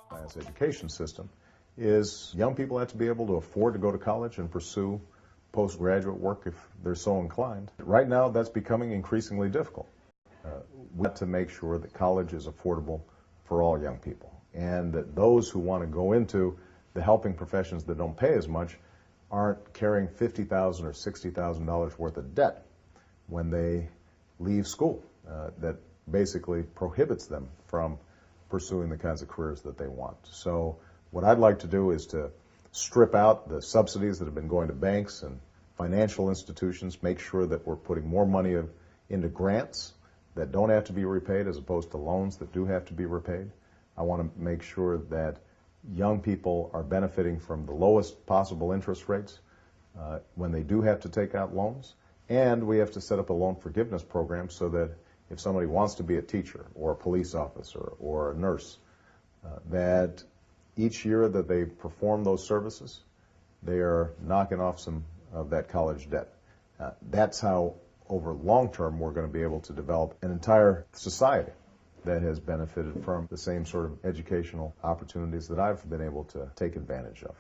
Science education system is young people have to be able to afford to go to college and pursue postgraduate work if they're so inclined. Right now, that's becoming increasingly difficult. We have to make sure that college is affordable for all young people, and that those who want to go into the helping professions that don't pay as much aren't carrying $50,000 or $60,000 worth of debt when they leave school. That basically prohibits them from pursuing the kinds of careers that they want. So what I'd like to do is to strip out the subsidies that have been going to banks and financial institutions, make sure that we're putting more money into grants that don't have to be repaid as opposed to loans that do have to be repaid. I want to make sure that young people are benefiting from the lowest possible interest rates when they do have to take out loans. And we have to set up a loan forgiveness program so that if somebody wants to be a teacher or a police officer or a nurse, that each year that they perform those services, they are knocking off some of that college debt. That's how, over long term, we're going to be able to develop an entire society that has benefited from the same sort of educational opportunities that I've been able to take advantage of.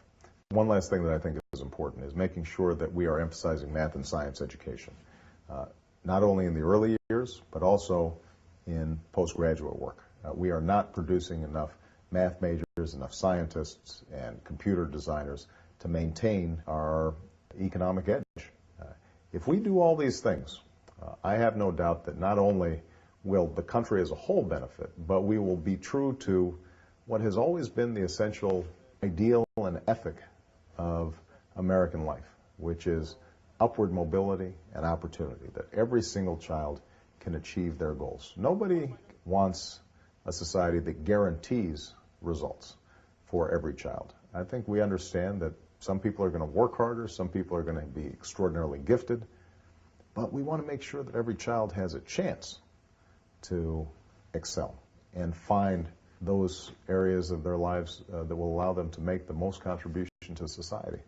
One last thing that I think is important is making sure that we are emphasizing math and science education, not only in the early years, but also in postgraduate work. We are not producing enough math majors, enough scientists, and computer designers to maintain our economic edge. If we do all these things, I have no doubt that not only will the country as a whole benefit, but we will be true to what has always been the essential ideal and ethic of American life, which is upward mobility and opportunity, that every single child can achieve their goals. Nobody wants a society that guarantees results for every child. I think we understand that some people are going to work harder, some people are going to be extraordinarily gifted, but we want to make sure that every child has a chance to excel and find those areas of their lives that will allow them to make the most contribution to society.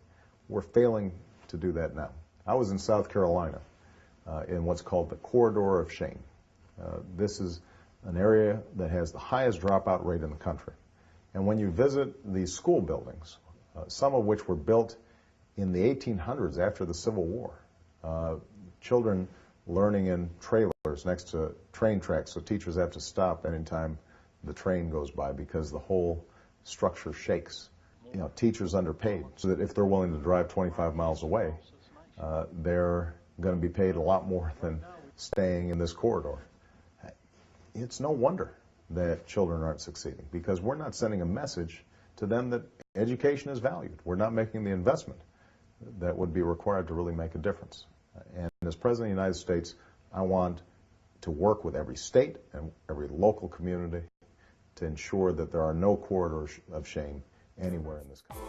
We're failing to do that now. I was in South Carolina in what's called the Corridor of Shame. This is an area that has the highest dropout rate in the country. And when you visit these school buildings, some of which were built in the 1800s after the Civil War, children learning in trailers next to train tracks, so teachers have to stop anytime the train goes by because the whole structure shakes. You know, teachers underpaid, so that if they're willing to drive 25 miles away, they're going to be paid a lot more than staying in this corridor. It's no wonder that children aren't succeeding, because we're not sending a message to them that education is valued. We're not making the investment that would be required to really make a difference. And as President of the United States, I want to work with every state and every local community to ensure that there are no corridors of shame anywhere in this country.